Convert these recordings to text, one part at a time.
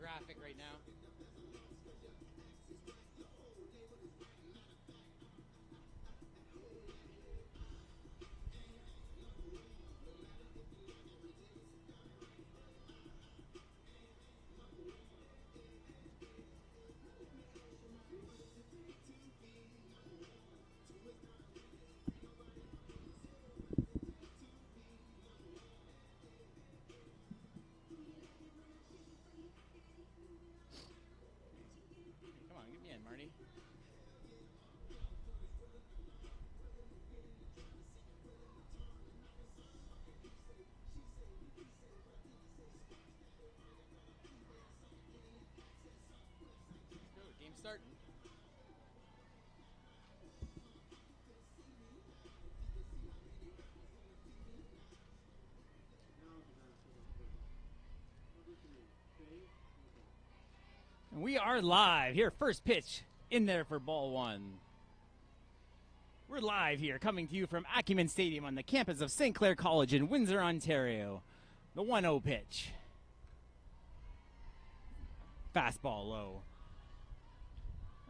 graphic right now. Come on, get me in, Marty. Let's go, game's starting. And we are live here. First pitch in there for ball one. We're live here, coming to you from Acumen Stadium on the campus of St. Clair College in Windsor, Ontario. The 1-0 pitch. Fastball low.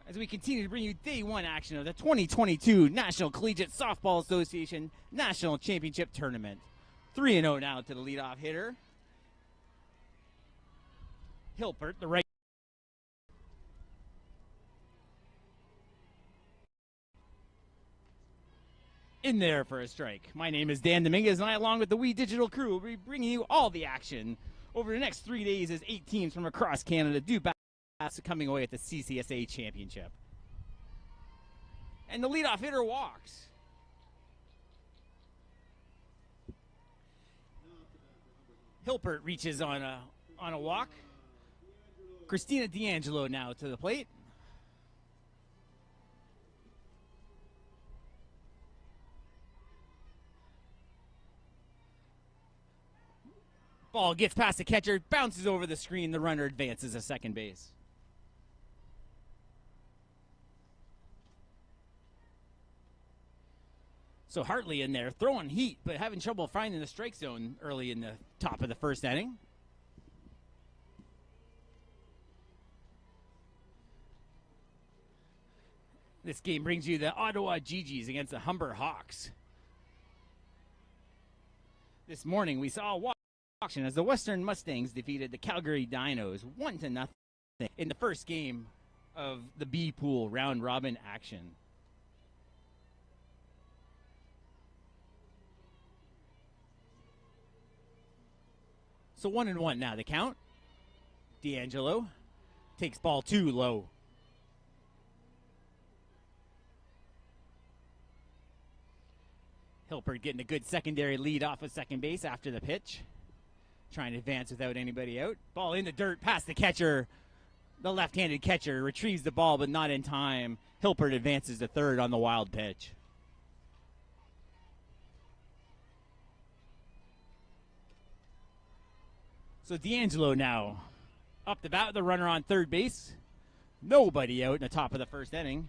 As we continue to bring you day one action of the 2022 National Collegiate Softball Association National Championship Tournament. 3-0 now to the leadoff hitter. Hilpert, the right. In there for a strike. My name is Dan Dominguez, and I, along with the We Digital crew, will be bringing you all the action over the next 3 days as 8 teams from across Canada do battle coming away at the CCSA Championship. And the leadoff hitter walks. Hilpert reaches on a walk. Christina D'Angelo now to the plate. Ball gets past the catcher, bounces over the screen. The runner advances to second base. So Hartley in there, throwing heat, but having trouble finding the strike zone early in the top of the first inning. This game brings you the Ottawa GGs against the Humber Hawks. This morning we saw a auction as the Western Mustangs defeated the Calgary Dinos 1-0 in the first game of the B Pool round robin action. So 1-1 now the count. D'Angelo takes ball 2 low. Hilpert getting a good secondary lead off of second base after the pitch. Trying to advance without anybody out. Ball in the dirt past the catcher. The left-handed catcher retrieves the ball, but not in time. Hilpert advances to third on the wild pitch. So D'Angelo now up the bat with the runner on third base. Nobody out in the top of the first inning.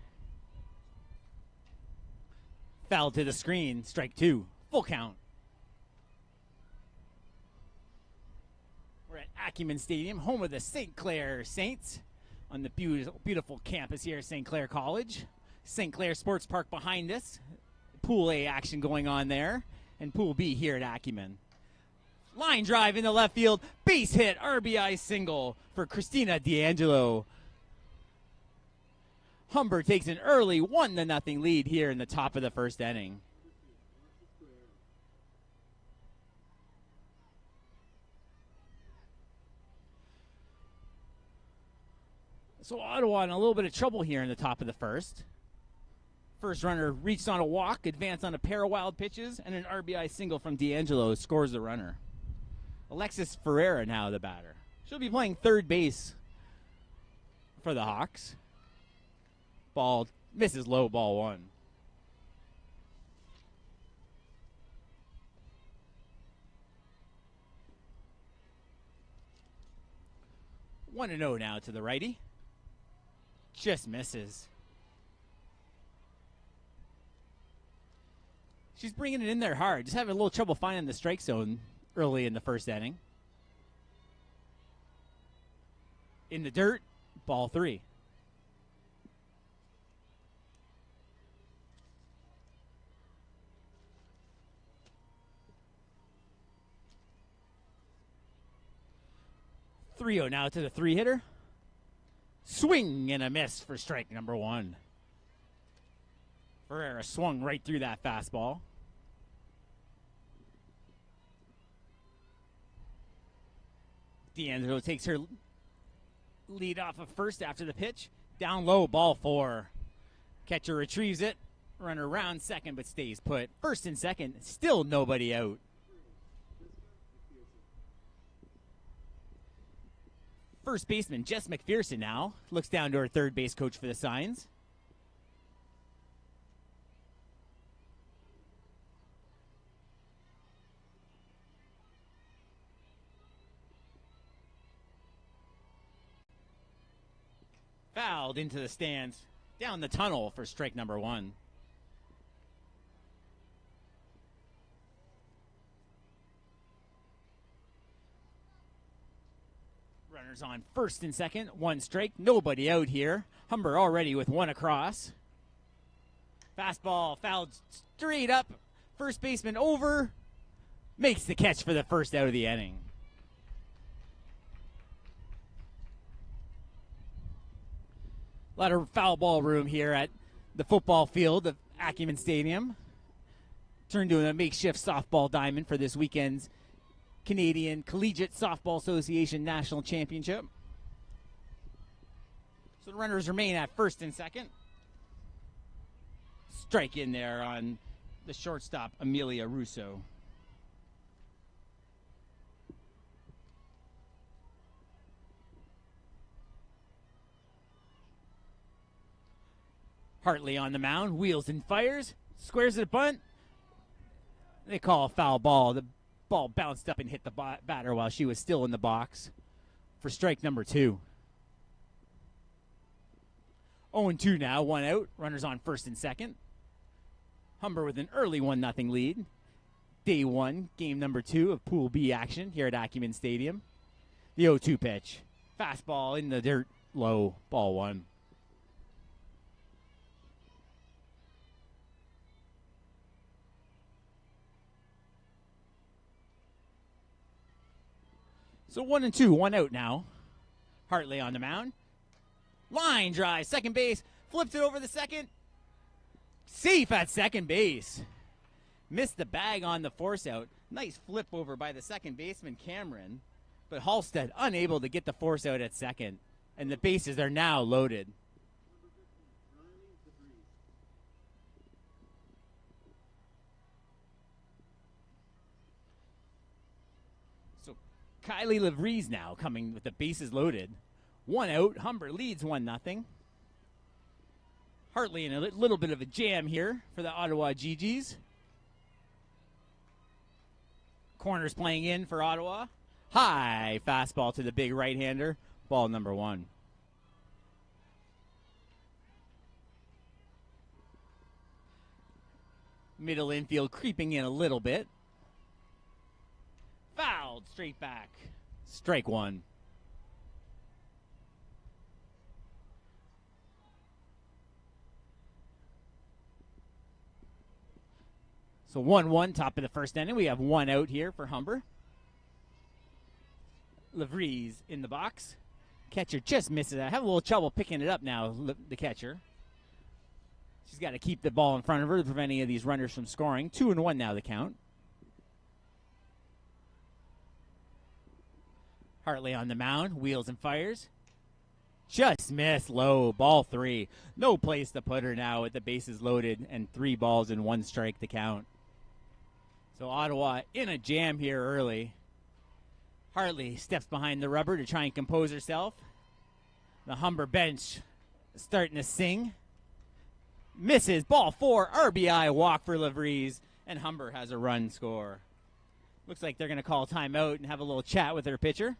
Foul to the screen. Strike 2. Full count. We're at Acumen Stadium, home of the St. Clair Saints, on the beautiful campus here at St. Clair College. St. Clair Sports Park behind us. Pool A action going on there, and Pool B here at Acumen. Line drive in the left field. Base hit. RBI single for Christina D'Angelo. Humber takes an early 1-0 lead here in the top of the first inning. So Ottawa in a little bit of trouble here in the top of the first. First runner reached on a walk, advanced on a pair of wild pitches, and an RBI single from D'Angelo scores the runner. Alexis Ferreira now the batter. She'll be playing third base for the Hawks. Ball misses low, ball 1. One and 0 now to the righty. Just misses. She's bringing it in there hard. Just having a little trouble finding the strike zone early in the first inning. In the dirt, ball 3. Three-0 now to the 3-hitter. Swing and a miss for strike number 1. Ferreira swung right through that fastball. D'Angelo takes her lead off of first after the pitch. Down low, ball 4. Catcher retrieves it. Runner round second but stays put. First and second, still nobody out. First baseman Jess McPherson now looks down to her third base coach for the signs. Fouled into the stands, down the tunnel for strike number 1. Runners on first and second, 1 strike, nobody out here. Humber already with 1 across. Fastball fouled straight up. First baseman over, makes the catch for the first out of the inning. A lot of foul ball room here at the football field of Acumen Stadium. Turned to a makeshift softball diamond for this weekend's Canadian Collegiate Softball Association National Championship. So the runners remain at first and second. Strike in there on the shortstop, Amelia Russo. Hartley on the mound, wheels and fires, squares it a bunt. They call a foul ball. The ball bounced up and hit the batter while she was still in the box for strike number 2. 0-2 now, 1 out. Runners on first and second. Humber with an early 1-0 lead. Day 1, game number 2 of Pool B action here at Acumen Stadium. The 0-2 pitch. Fastball in the dirt, low, ball 1. So 1-2, 1 out now. Hartley on the mound. Line drive, second base. Flips it over the second. Safe at second base. Missed the bag on the force out. Nice flip over by the second baseman, Cameron. But Halstead unable to get the force out at second. And the bases are now loaded. Kylie LeVries now coming with the bases loaded. 1 out. Humber leads 1-0. Hartley in a little bit of a jam here for the Ottawa GGs. Corners playing in for Ottawa. High fastball to the big right-hander. Ball number 1. Middle infield creeping in a little bit. Fouled straight back. Strike 1. So 1-1, top of the first inning. We have 1 out here for Humber. LeVries in the box. Catcher just misses it. I have a little trouble picking it up now, the catcher. She's got to keep the ball in front of her to prevent any of these runners from scoring. 2-1 now the count. Hartley on the mound, wheels and fires. Just missed low, ball 3. No place to put her now with the bases loaded and 3 balls and 1 strike to count. So Ottawa in a jam here early. Hartley steps behind the rubber to try and compose herself. The Humber bench starting to sing. Misses, ball 4, RBI walk for LeVries, and Humber has a run score. Looks like they're going to call timeout and have a little chat with their pitcher.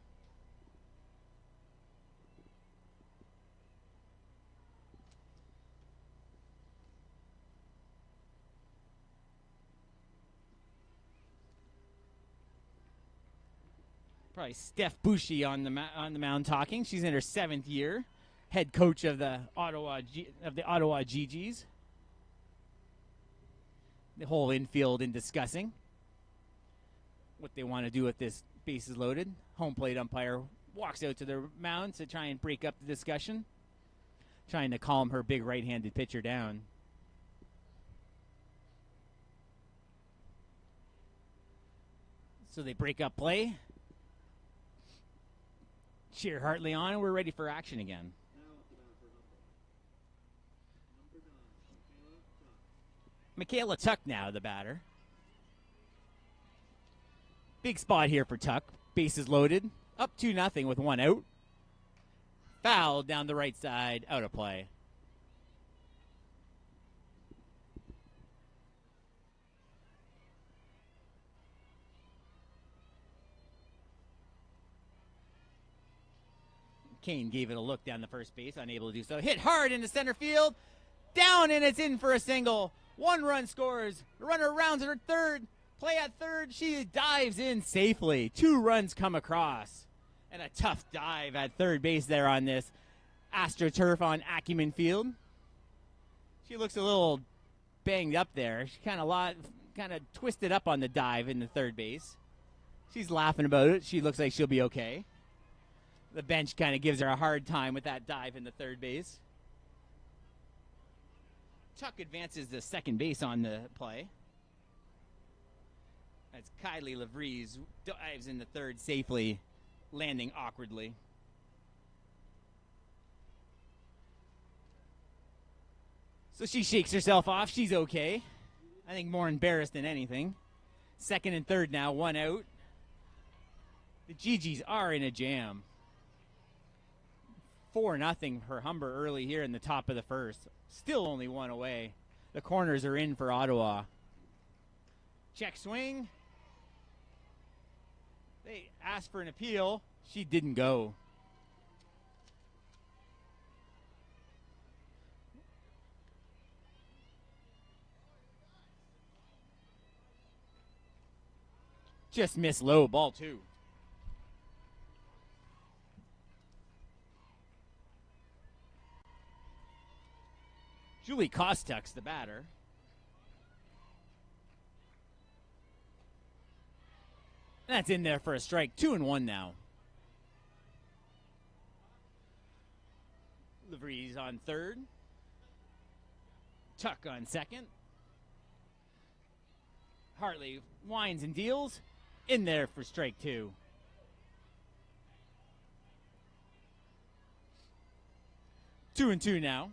Probably Steph Bouchy on the mound talking. She's in her 7th year, head coach of the Ottawa GGs. The whole infield in discussing what they want to do with this bases loaded. Home plate umpire walks out to the mound to try and break up the discussion, trying to calm her big right-handed pitcher down. So they break up play. Cheer Hartley on, and we're ready for action again. Michaela Tuck now, the batter. Big spot here for Tuck. Bases loaded. Up 2-0 with 1 out. Foul down the right side, out of play. Kane gave it a look down the first base, unable to do so. Hit hard into center field. Down, and it's in for a single. 1 run scores. The runner rounds her third. Play at third. She dives in safely. 2 runs come across. And a tough dive at third base there on this AstroTurf on Acumen Field. She looks a little banged up there. She kind of twisted up on the dive in the third base. She's laughing about it. She looks like she'll be okay. The bench kind of gives her a hard time with that dive in the third base. Tuck advances to second base on the play. As Kylie LaVries dives in the third safely, landing awkwardly. So she shakes herself off. She's okay. I think more embarrassed than anything. Second and third now, 1 out. The GGs are in a jam. 4-0 for Humber early here in the top of the first. Still only 1 away. The corners are in for Ottawa. Check swing. They asked for an appeal. She didn't go. Just missed low, ball 2. Julie Kostuk's the batter. That's in there for a strike. 2-1 now. LaVries on third. Tuck on second. Hartley winds and deals. In there for strike 2. Two and two now.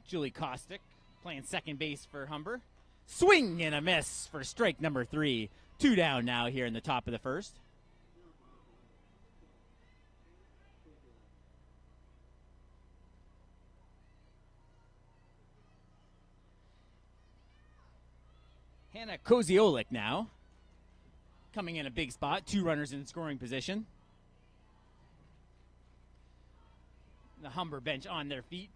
Julie Kostuk playing second base for Humber. Swing and a miss for strike number 3. 2 down now here in the top of the first. Hannah Koziolik now. Coming in a big spot. 2 runners in scoring position. The Humber bench on their feet.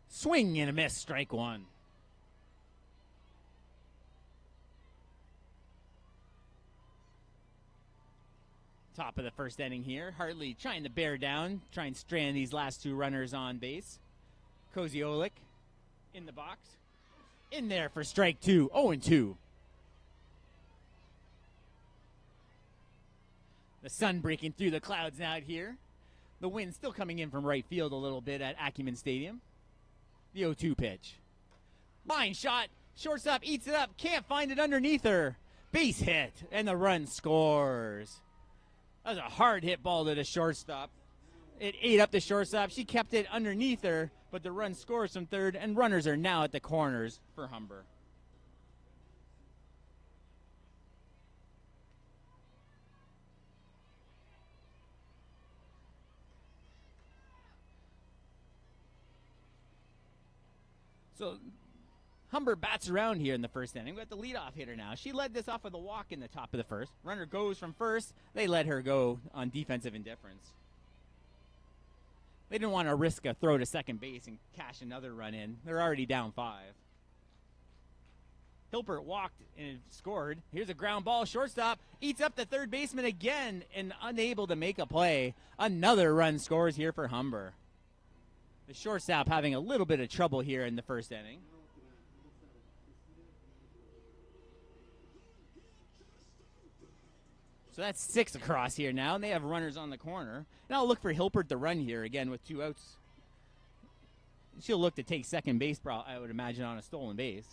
Swing and a miss, strike 1. Top of the first inning here. Hartley trying to bear down, trying to strand these last 2 runners on base. Koziolik in the box. In there for strike 2. 0-2. The sun breaking through the clouds out here. The wind still coming in from right field a little bit at Acumen Stadium. The 0-2 pitch. Line shot. Shortstop eats it up. Can't find it underneath her. Base hit. And the run scores. That was a hard hit ball to the shortstop. It ate up the shortstop. She kept it underneath her, but the run scores from third, and runners are now at the corners for Humber. So Humber bats around here in the first inning. We got the leadoff hitter now. She led this off with a walk in the top of the first. Runner goes from first. They let her go on defensive indifference. They didn't want to risk a throw to second base and cash another run in. They're already down 5. Hilbert walked and scored. Here's a ground ball. Shortstop eats up the third baseman again and unable to make a play. Another run scores here for Humber. The shortstop having a little bit of trouble here in the first inning. So that's 6 across here now, and they have runners on the corner. Now I'll look for Hilbert to run here again with 2 outs. She'll look to take second base, I would imagine, on a stolen base.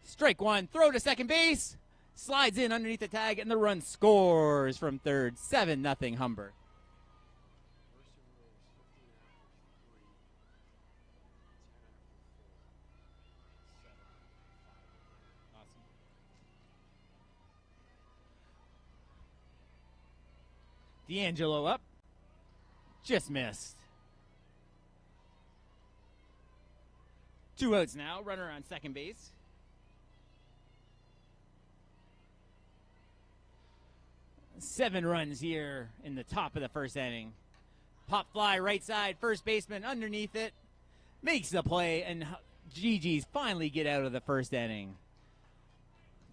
Strike one, throw to second base. Slides in underneath the tag, and the run scores from third. 7-0 Humber. D'Angelo up. Just missed. 2 outs now. Runner on second base. Seven runs here in the top of the first inning. Pop fly right side. First baseman underneath it. Makes the play, and GG's finally get out of the first inning.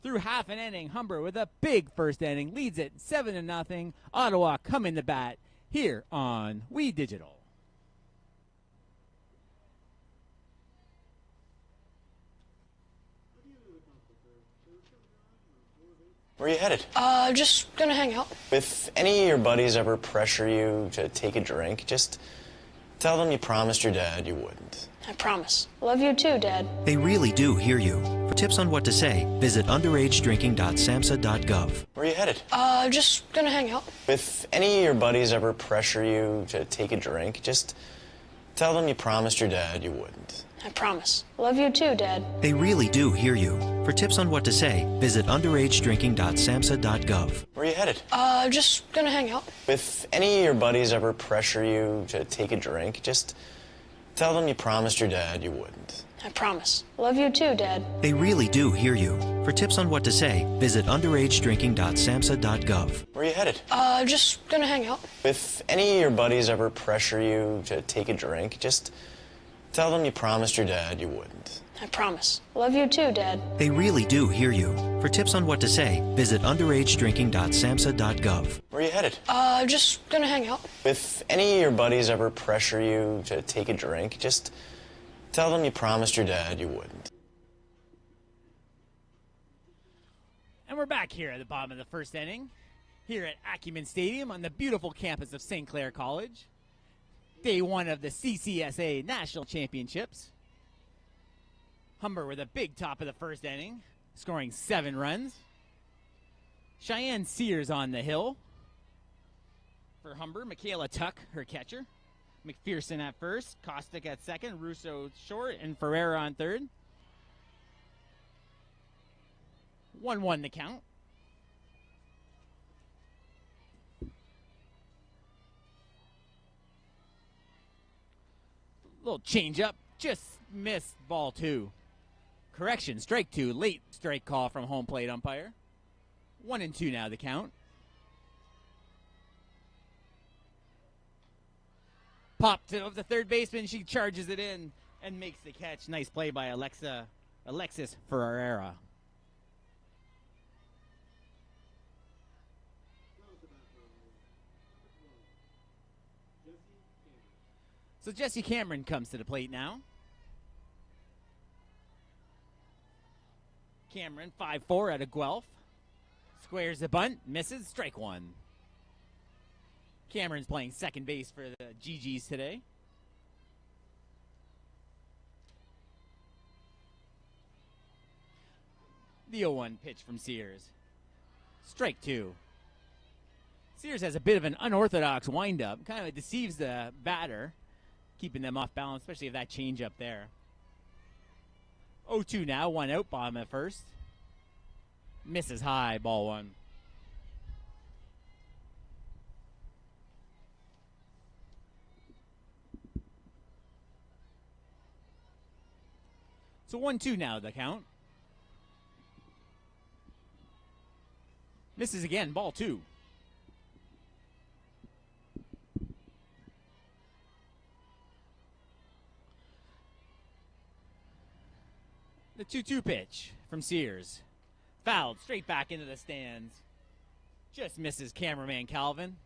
Through half an inning, Humber with a big first inning leads it 7-0. Ottawa coming to bat here on We Digital. Where are you headed? Just gonna hang out. If any of your buddies ever pressure you to take a drink, just tell them you promised your dad you wouldn't. I promise. Love you too, Dad. They really do hear you. For tips on what to say, visit underagedrinking.samhsa.gov. Where are you headed? Just gonna hang out. If any of your buddies ever pressure you to take a drink, just tell them you promised your dad you wouldn't. I promise. Love you too, Dad. They really do hear you. For tips on what to say, visit underagedrinking.samhsa.gov. Where are you headed? Just gonna hang out. If any of your buddies ever pressure you to take a drink, just tell them you promised your dad you wouldn't. I promise. Love you too, Dad. They really do hear you. For tips on what to say, visit underagedrinking.samhsa.gov. Where are you headed? Just gonna hang out. If any of your buddies ever pressure you to take a drink, just tell them you promised your dad you wouldn't. I promise. Love you too, Dad. They really do hear you. For tips on what to say, visit underagedrinking.samhsa.gov. Where are you headed? Just gonna hang out. If any of your buddies ever pressure you to take a drink, just tell them you promised your dad you wouldn't. And we're back here at the bottom of the first inning, here at Acumen Stadium on the beautiful campus of St. Clair College. Day one of the CCSA National Championships. Humber with a big top of the first inning, scoring 7 runs. Cheyenne Sears on the hill. For Humber, Michaela Tuck, her catcher. McPherson at first, Kostick at second, Russo short, and Ferreira on third. 1-1 the count. Little change up, just missed ball 2. Correction, strike 2, late strike call from home plate umpire. 1-2 now the count. Pop to the third baseman, she charges it in and makes the catch. Nice play by Alexis Ferreira. So Jesse Cameron comes to the plate now. Cameron, 5'4" out of Guelph. Squares the bunt, misses, strike 1. Cameron's playing second base for the GGs today. The 0-1 pitch from Sears. Strike 2. Sears has a bit of an unorthodox windup. Kind of deceives the batter, keeping them off balance, especially if that change up there. 0-2 now, 1 out, bottom at first. Misses high, ball 1. So 1-2 now, the count. Misses again, ball 2. The 2-2 pitch from Sears. Fouled straight back into the stands. Just misses cameraman Calvin.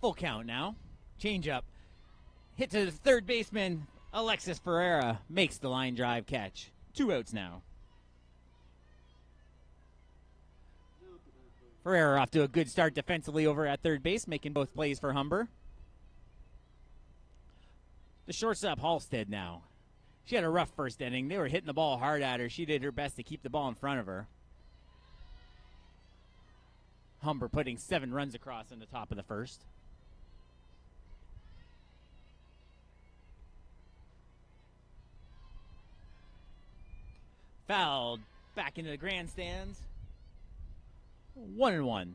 Full count now. Change up. Hit to the third baseman. Alexis Ferreira makes the line drive catch. 2 outs now. Ferreira off to a good start defensively over at third base, making both plays for Humber. The shortstop Halstead now. She had a rough first inning. They were hitting the ball hard at her. She did her best to keep the ball in front of her. Humber putting 7 runs across in the top of the first. Fouled back into the grandstands. 1-1.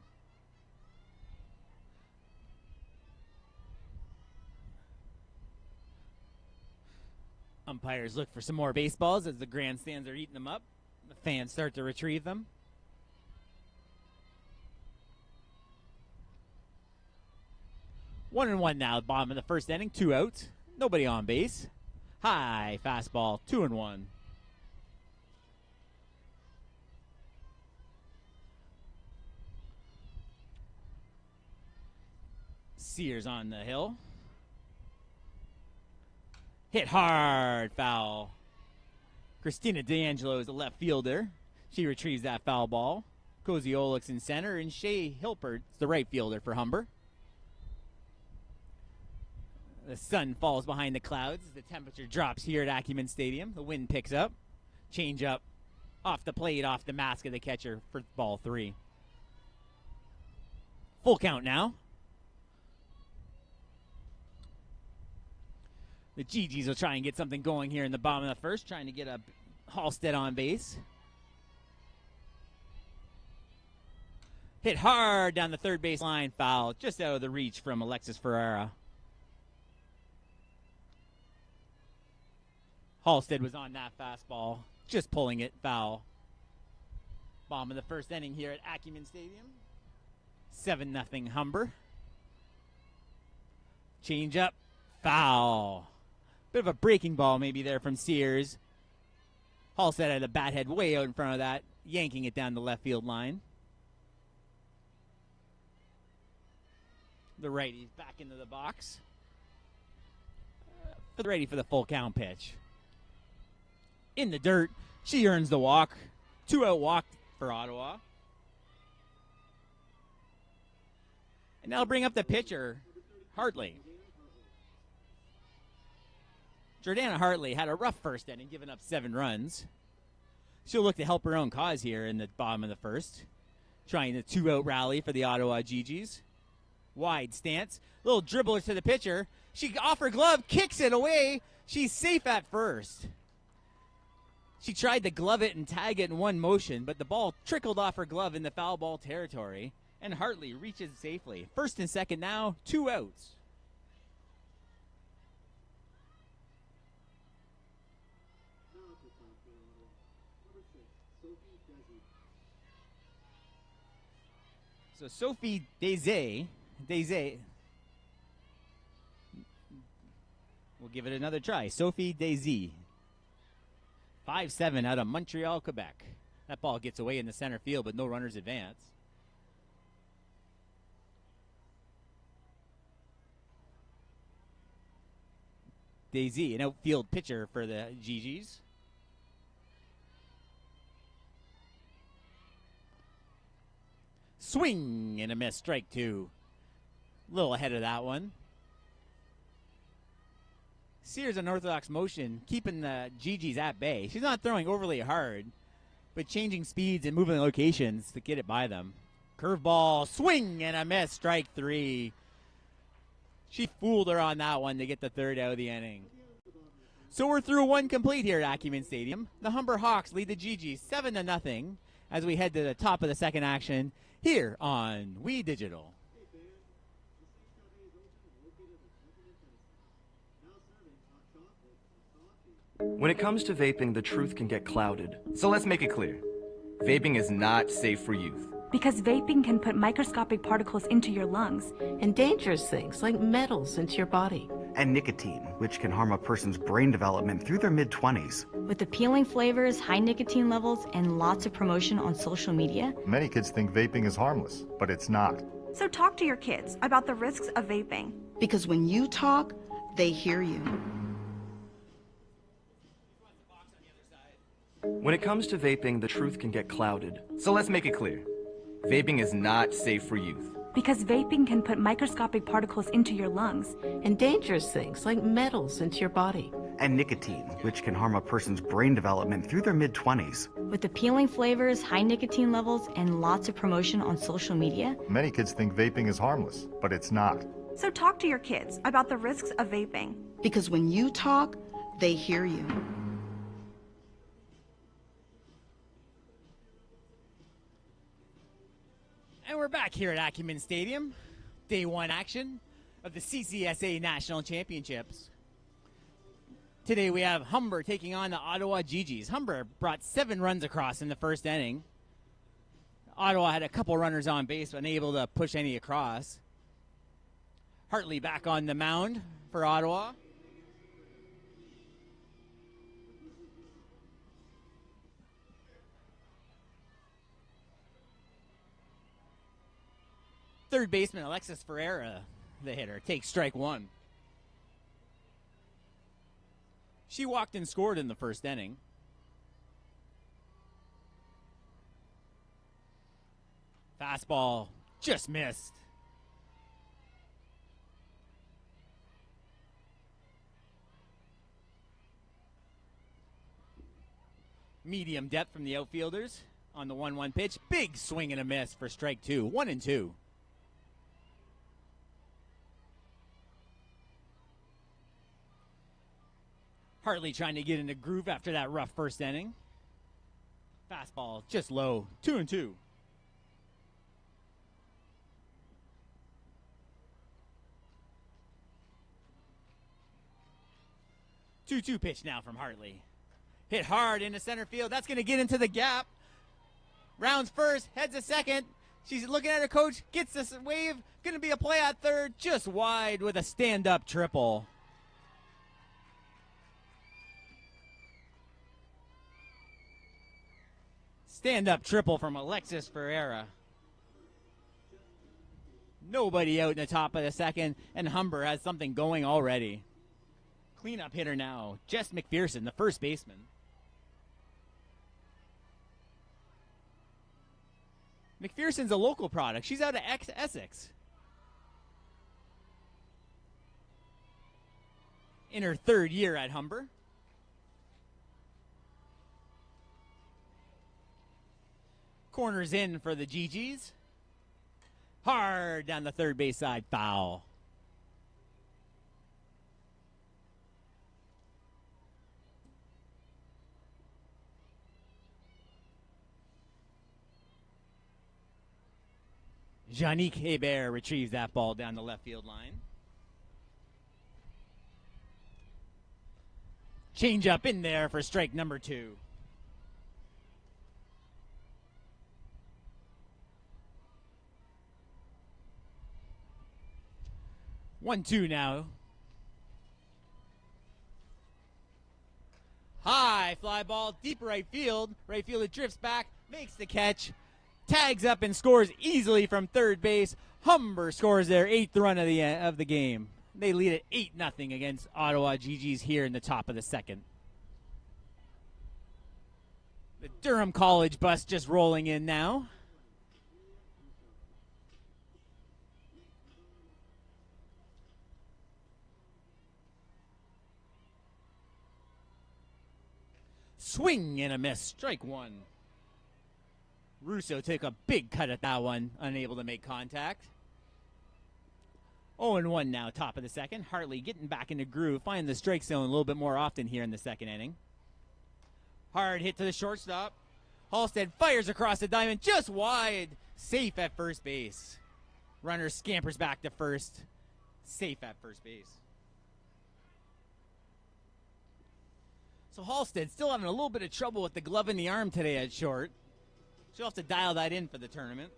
Umpires look for some more baseballs as the grandstands are eating them up. The fans start to retrieve them. One and one now, bottom of the first inning, 2 outs, nobody on base. High fastball, 2-1. Sears on the hill. Hit hard, foul. Christina D'Angelo is the left fielder. She retrieves that foul ball. Cozy Olix in center, and Shea Hilpert's the right fielder for Humber. The sun falls behind the clouds as the temperature drops here at Acumen Stadium. The wind picks up. Change up off the plate, off the mask of the catcher for ball 3. Full count now. The GGs will try and get something going here in the bottom of the first, trying to get a Halstead on base. Hit hard down the third base line, foul, just out of the reach from Alexis Ferreira. Halstead was on that fastball, just pulling it, foul. Bottom of the first inning here at Acumen Stadium. 7-0 Humber. Change up, foul. Bit of a breaking ball maybe there from Sears. Halstead had the bat head way out in front of that, yanking it down the left field line. The righty's back into the box. Ready for the full count pitch. In the dirt, she earns the walk. 2-out walk for Ottawa. And now bring up the pitcher, Hartley. Jordana Hartley had a rough first inning, giving up 7 runs. She'll look to help her own cause here in the bottom of the first. Trying the 2-out rally for the Ottawa GGs. Wide stance. Little dribbler to the pitcher. She off her glove, kicks it away. She's safe at first. She tried to glove it and tag it in one motion, but the ball trickled off her glove in the foul ball territory. And Hartley reaches safely. First and second now, 2 outs. So Sophie Desai, we'll give it another try. Sophie Desai, 5'7" out of Montreal, Quebec. That ball gets away in the center field, but no runners advance. Desai, an outfield pitcher for the GGs. Swing and a miss, strike 2. A little ahead of that one. Sears unorthodox motion, keeping the GGs at bay. She's not throwing overly hard, but changing speeds and moving locations to get it by them. Curveball, swing and a miss, strike 3. She fooled her on that one to get the 3rd out of the inning. So we're through 1 complete here at Acumen Stadium. The Humber Hawks lead the GGs 7-0 as we head to the top of the second action here on We Digital. When it comes to vaping, the truth can get clouded. So let's make it clear. Vaping is not safe for youth. Because vaping can put microscopic particles into your lungs. And dangerous things like metals into your body. And nicotine, which can harm a person's brain development through their mid-20s. With appealing flavors, high nicotine levels, and lots of promotion on social media. Many kids think vaping is harmless, but it's not. So talk to your kids about the risks of vaping. Because when you talk, they hear you. When it comes to vaping, the truth can get clouded. So let's make it clear. Vaping is not safe for youth. Because vaping can put microscopic particles into your lungs. And dangerous things like metals into your body. And nicotine, which can harm a person's brain development through their mid-20s. With appealing flavors, high nicotine levels, and lots of promotion on social media. Many kids think vaping is harmless, but it's not. So talk to your kids about the risks of vaping. Because when you talk, they hear you. And we're back here at Acumen Stadium. Day one action of the CCSA National Championships. Today we have Humber taking on the Ottawa GGs. Humber brought 7 runs across in the first inning. Ottawa had a couple runners on base, but unable to push any across. Hartley back on the mound for Ottawa. Third baseman Alexis Ferreira, the hitter, takes strike one. She walked and scored in the first inning. Fastball just missed. Medium depth from the outfielders on the 1-1 pitch. Big swing and a miss for strike two. 1-2. Hartley trying to get in a groove after that rough first inning. Fastball just low. 2-2. 2-2 pitch now from Hartley. Hit hard into center field. That's going to get into the gap. Rounds first, heads to second. She's looking at her coach, gets this wave. Going to be a play at third, just wide with a stand-up triple. Stand-up triple from Alexis Ferreira. Nobody out in the top of the second, and Humber has something going already. Cleanup hitter now, Jess McPherson, the first baseman. McPherson's a local product. She's out of Essex. In her third year at Humber. Corners in for the GGs. Hard down the third base side, foul. Janique Hebert retrieves that ball down the left field line. Change up in there for strike number 2. One, two now. High fly ball, deep right field. Right fielder drifts back, makes the catch, tags up and scores easily from third base. Humber scores their 8th run of the game. They lead it 8-0 against Ottawa GGs here in the top of the second. The Durham College bus just rolling in now. Swing and a miss, strike 1. Russo took a big cut at that one, unable to make contact. 0-1 now, top of the second. Hartley getting back in the groove, finding the strike zone a little bit more often here in the second inning. Hard hit to the shortstop. Halstead fires across the diamond, just wide. Safe at first base. Runner scampers back to first. Safe at first base. So Halstead still having a little bit of trouble with the glove in the arm today at short. She'll have to dial that in for the tournament.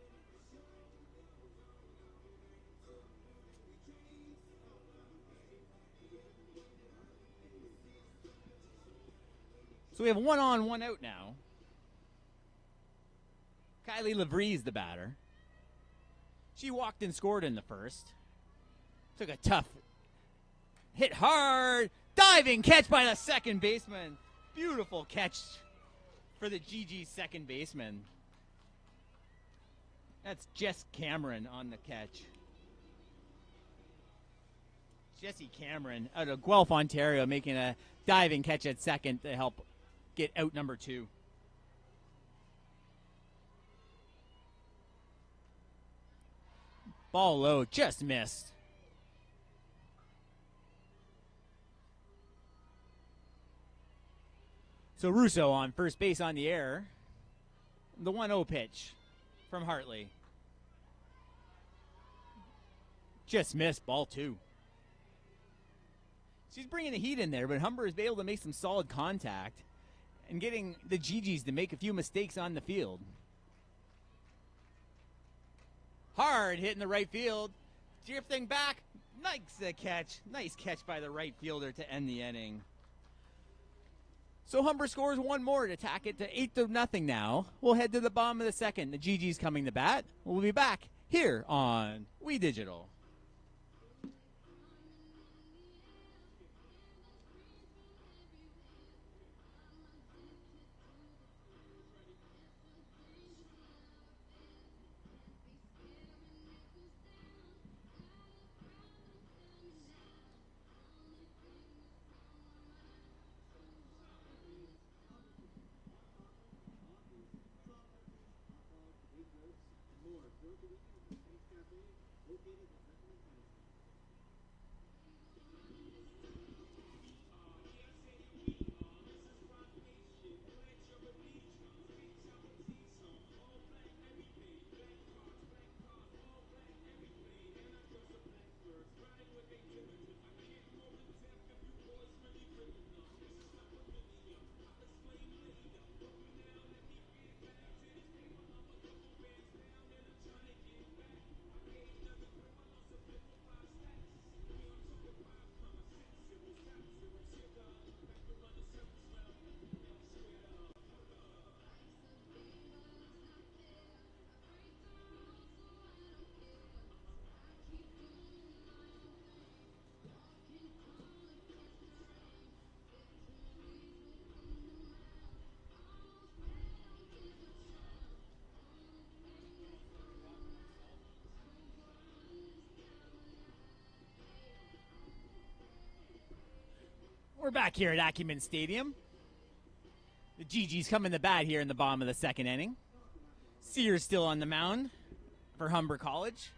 So we have 1 on, 1 out now. Kylie Lavries, the batter. She walked and scored in the first. Took a tough hit hard. Diving catch by the second baseman. Beautiful catch for the GG second baseman. That's Jess Cameron on the catch. Jessie Cameron out of Guelph, Ontario, making a diving catch at second to help get out number 2. Ball low, just missed. So Russo on first base on the air. The 1-0 pitch from Hartley. Just missed, ball 2. She's bringing the heat in there, but Humber is able to make some solid contact and getting the GGs to make a few mistakes on the field. Hard hit in the right field. Drifting back. Nice catch. Nice catch by the right fielder to end the inning. So Humber scores 1 more to tack it to 8-0 now. We'll head to the bottom of the second. The GG's coming to bat. We'll be back here on We Digital. We're back here at Acumen Stadium. The GG's coming to bat here in the bottom of the second inning. Sears still on the mound for Humber College.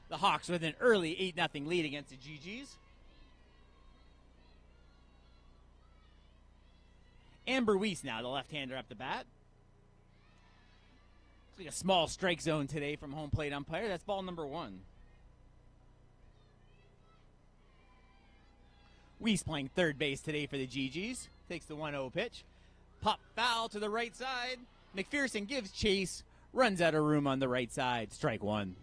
The Hawks with an early 8-0 lead against the GG's. Amber Weiss now, the left-hander up the bat. Looks like a small strike zone today from home plate umpire. That's ball number 1. Weiss playing third base today for the GG's. Takes the 1-0 pitch. Pop foul to the right side. McPherson gives chase. Runs out of room on the right side. Strike 1.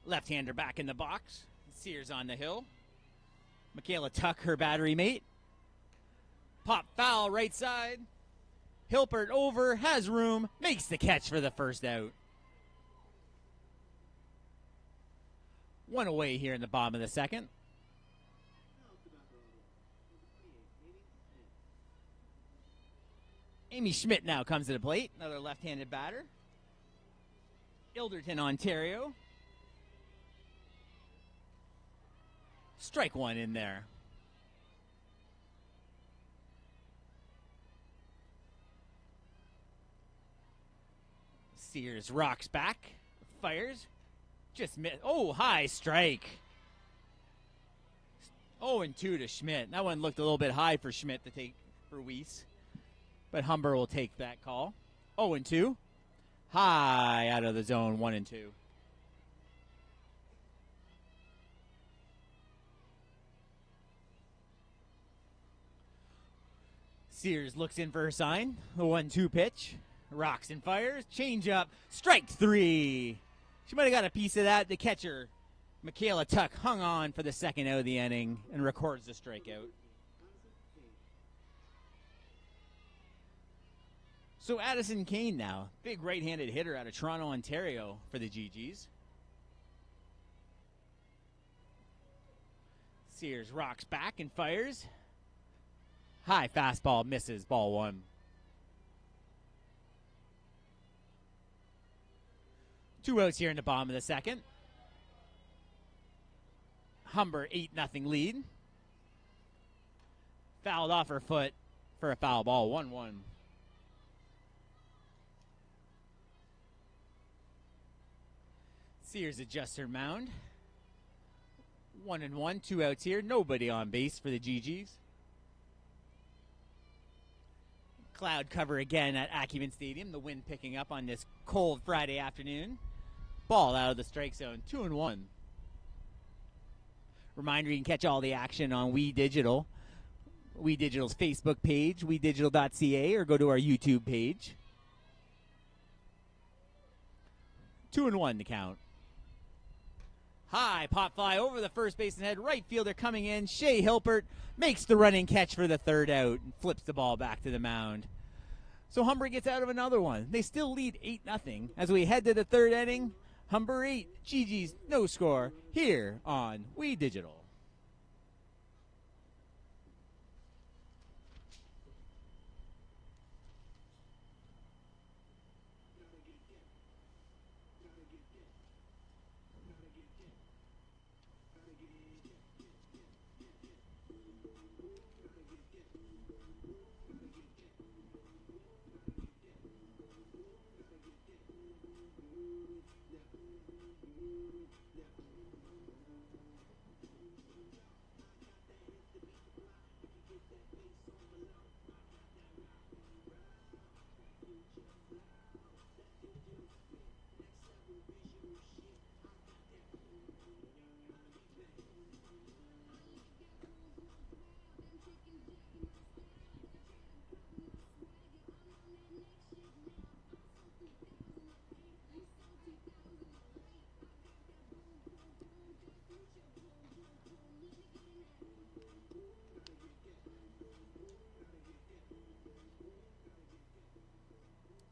Left-hander back in the box. Sears on the hill. Michaela Tuck, her battery mate. Pop foul right side. Hilpert over. Has room. Makes the catch for the first out. 1 away here in the bottom of the second. Amy Schmidt now comes to the plate. Another left-handed batter. Ilderton, Ontario. Strike 1 in there. Sears rocks back. Fires. Just missed. Oh, high strike. 0-2 to Schmidt. That one looked a little bit high for Schmidt to take for Weiss. But Humber will take that call. 0-2. High out of the zone, 1-2. Sears looks in for a sign. The 1-2 pitch. Rocks and fires. Change up. Strike 3. She might have got a piece of that. The catcher, Michaela Tuck, hung on for the second out of the inning and records the strikeout. So Addison Kane now, big right-handed hitter out of Toronto, Ontario for the GGs. Sears rocks back and fires. High fastball misses, ball 1. 2 outs here in the bottom of the second. Humber 8-0 lead. Fouled off her foot for a foul ball, 1-1. Sears adjusts her mound. 1-1, 2 outs here. Nobody on base for the GGs. Cloud cover again at Acumen Stadium. The wind picking up on this cold Friday afternoon. Ball out of the strike zone, 2-1. Reminder, you can catch all the action on We Digital. We Digital's Facebook page, WeDigital.ca, or go to our YouTube page. 2-1 to count. High pop fly over the first baseman head. Right fielder coming in. Shea Hilpert makes the running catch for the third out and flips the ball back to the mound. So Humber gets out of another one. They still lead 8-0 as we head to the third inning. Humber 8, GG's no score here on We Digital.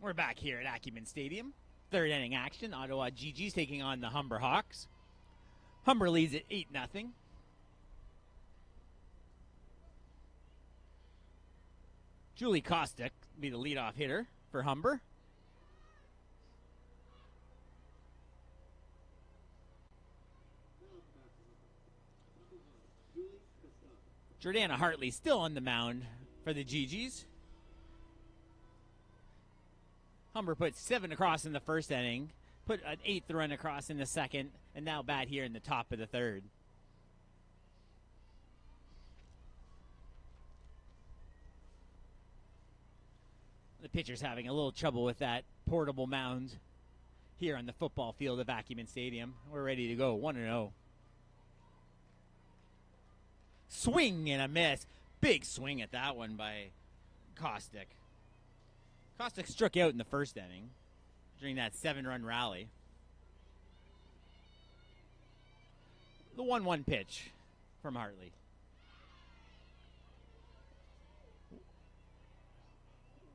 We're back here at Acumen Stadium. Third inning action. Ottawa GG's taking on the Humber Hawks. Humber leads at 8-0. Julie Kostick will be the leadoff hitter for Humber. Jordana Hartley still on the mound for the GG's. Humber put 7 across in the first inning, put an 8th run across in the second, and now bat here in the top of the third. The pitcher's having a little trouble with that portable mound here on the football field of Acumen Stadium. We're ready to go, 1-0. Swing and a miss. Big swing at that one by Kostick. Kostick struck out in the first inning during that 7-run rally. The 1-1 pitch from Hartley.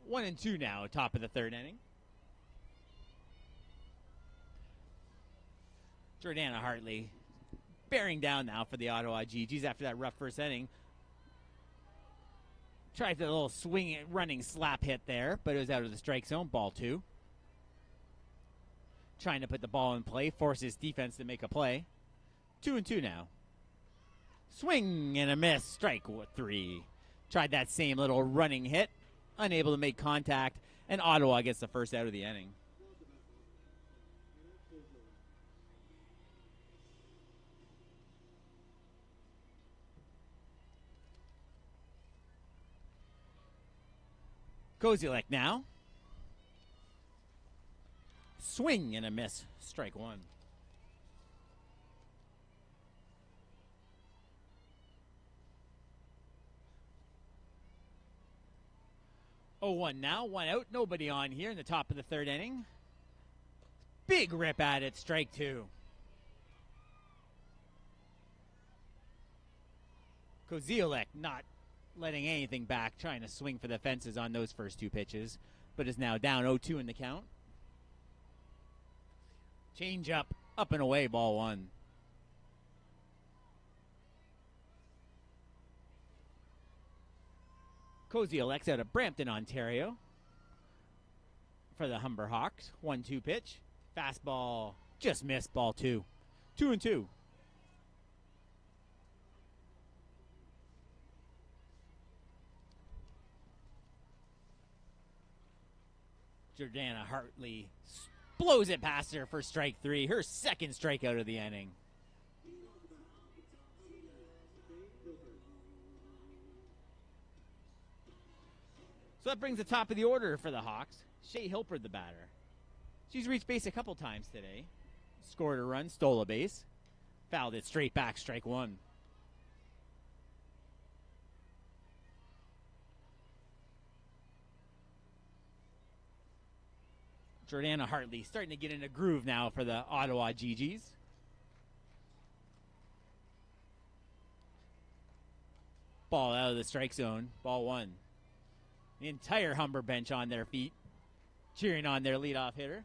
One and two now, top of the third inning. Jordana Hartley bearing down now for the Ottawa GGs after that rough first inning. Tried the little swing running slap hit there, but it was out of the strike zone. Ball 2. Trying to put the ball in play, forces defense to make a play. 2-2 now. Swing and a miss. Strike 3. Tried that same little running hit. Unable to make contact, and Ottawa gets the first out of the inning. Kozielek now. Swing and a miss. Strike 1. 0-1 now, 1 out, nobody on here in the top of the third inning. Big rip at it, strike 2. Kozielek not letting anything back, trying to swing for the fences on those first 2 pitches, but is now down 0-2 in the count. Change up and away, ball 1. Kozielek's out of Brampton, Ontario for the Humber Hawks. 1-2 pitch. Fastball just missed, ball 2. 2-2. Jordana Hartley blows it past her for strike 3. Her second strikeout of the inning. So that brings the top of the order for the Hawks. Shea Hilpert, the batter. She's reached base a couple times today. Scored a run, stole a base. Fouled it straight back, strike 1. Jordana Hartley starting to get in a groove now for the Ottawa GGs. Ball out of the strike zone, ball 1. The entire Humber bench on their feet, cheering on their leadoff hitter.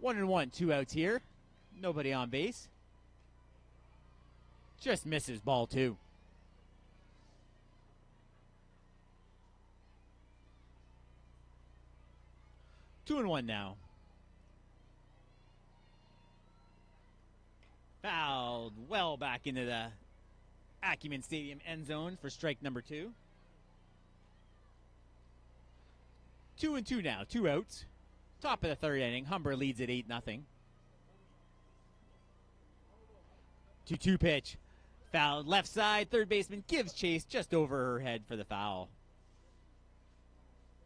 1-1, 2 outs here. Nobody on base. Just misses, ball 2. Two and 1 now. Fouled well back into the Acumen Stadium end zone for strike number 2. 2-2 now, 2 outs. Top of the third inning, Humber leads at 8-0. 2-2 pitch. Fouled left side, third baseman gives chase just over her head for the foul.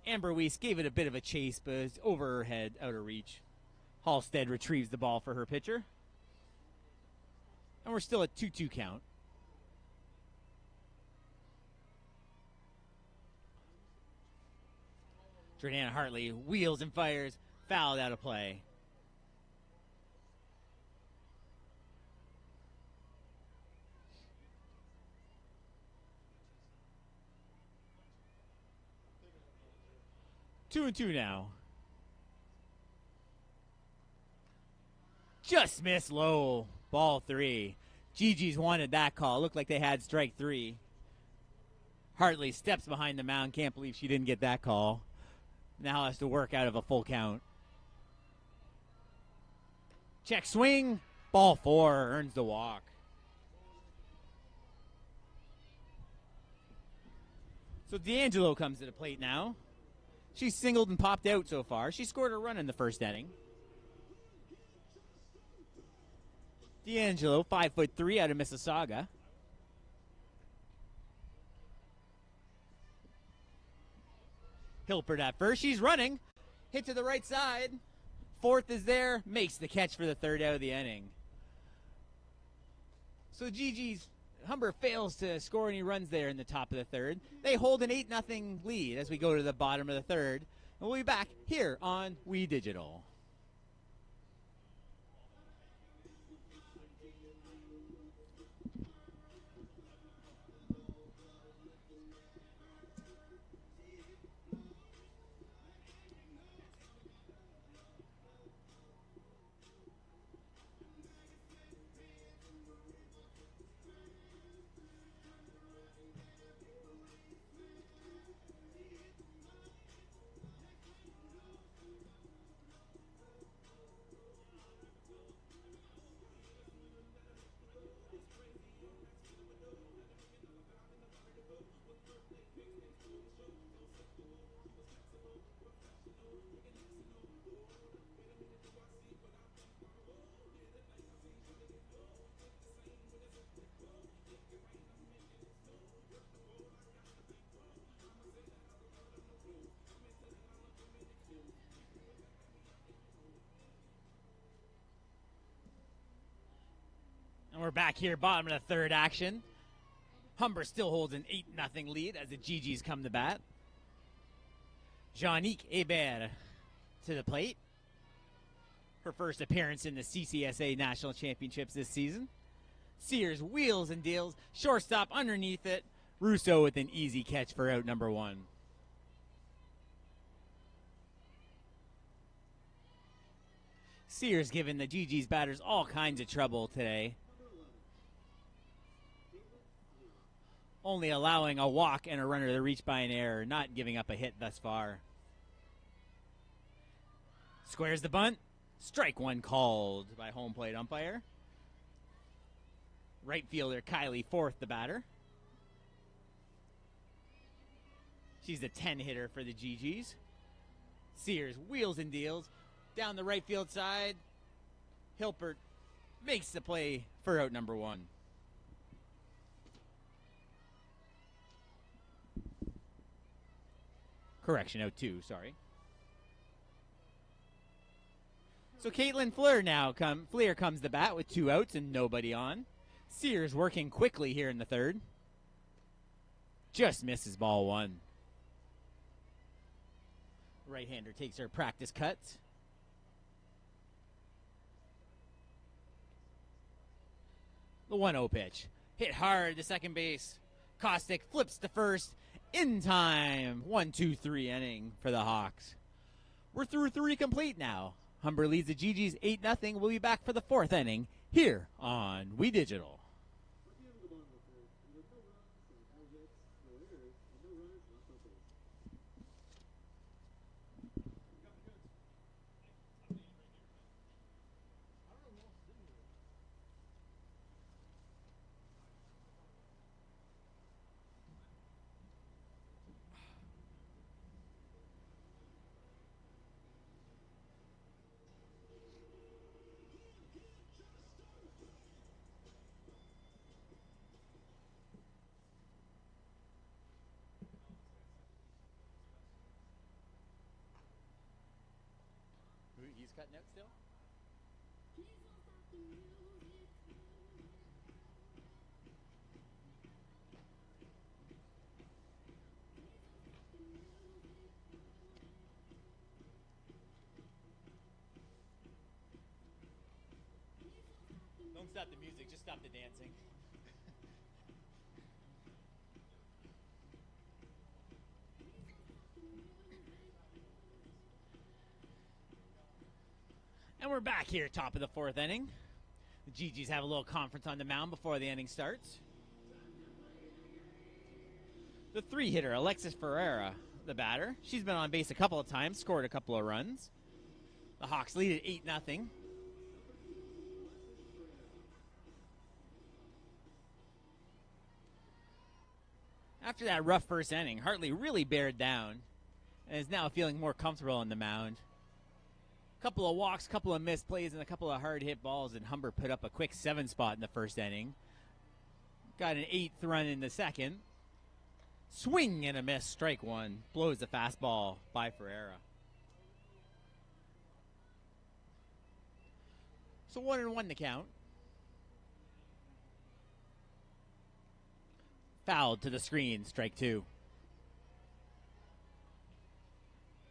Amber Weiss gave it a bit of a chase, but it's over her head, out of reach. Halstead retrieves the ball for her pitcher. And we're still at 2-2 count. Jordana Hartley wheels and fires, fouled out of play. 2-2 now. Just missed low. Ball 3. Gigi's wanted that call. Looked like they had strike 3. Hartley steps behind the mound. Can't believe she didn't get that call. Now has to work out of a full count. Check swing. Ball 4. Earns the walk. So D'Angelo comes to the plate now. She's singled and popped out so far. She scored a run in the first inning. D'Angelo, 5'3" out of Mississauga. Hilpert at first. She's running. Hit to the right side. Fourth is there. Makes the catch for the third out of the inning. So Humber fails to score any runs there in the top of the third. They hold an 8-0 lead as we go to the bottom of the third. And we'll be back here on We Digital. And we're back here, bottom of the third action. Humber still holds an 8-0 lead as the GGs come to bat. Jeannick Hébert to the plate. Her first appearance in the CCSA National Championships this season. Sears wheels and deals. Shortstop underneath it. Rousseau with an easy catch for out number 1. Sears giving the GG's batters all kinds of trouble today. Only allowing a walk and a runner to reach by an error, not giving up a hit thus far. Squares the bunt. Strike 1 called by home plate umpire. Right fielder Kylie Forth, the batter. She's the 10 hitter for the GGs. Sears wheels and deals. Down the right field side. Hilpert makes the play for out number 1. Correction, out 2, sorry. So Caitlin Fleer comes to bat with 2 outs and nobody on. Sears working quickly here in the 3rd. Just misses ball 1. Right-hander takes her practice cuts. The 1-0 pitch. Hit hard to second base. Kostick flips to first. In time. 1-2-3 inning for the Hawks. We're through 3 complete now. Humber leads the GGs 8-0. We'll be back for the 4th inning here on We Digital. He's cutting out still? Don't stop the music, just stop the dancing. And we're back here, top of the 4th inning. The GGs have a little conference on the mound before the inning starts. The 3-hitter, Alexis Ferreira, the batter. She's been on base a couple of times, scored a couple of runs. The Hawks lead at 8-0. After that rough first inning, Hartley really bared down and is now feeling more comfortable on the mound. Couple of walks, couple of missed plays, and a couple of hard hit balls, and Humber put up a quick 7 spot in the first inning. Got an 8th run in the second. Swing and a miss, strike 1. Blows the fastball by Ferreira. So 1-1 the count. Fouled to the screen, strike 2.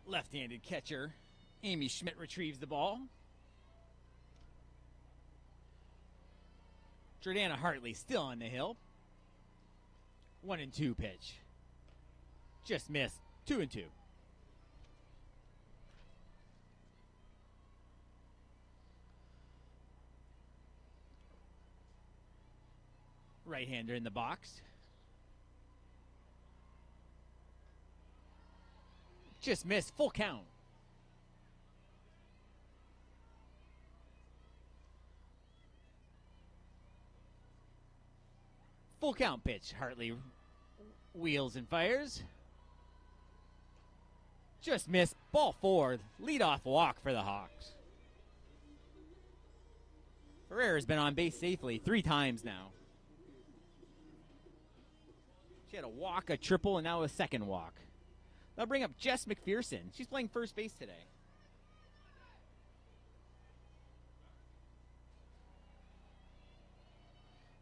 Left-handed catcher Amy Schmidt retrieves the ball. Jordana Hartley still on the hill. 1-2 pitch. Just missed. 2-2. Right-hander in the box. Just missed. Full count. Full count pitch. Hartley wheels and fires. Just missed. Ball 4. Leadoff walk for the Hawks. Ferreira's been on base safely 3 times now. She had a walk, a triple, and now a second walk. They'll bring up Jess McPherson. She's playing first base today.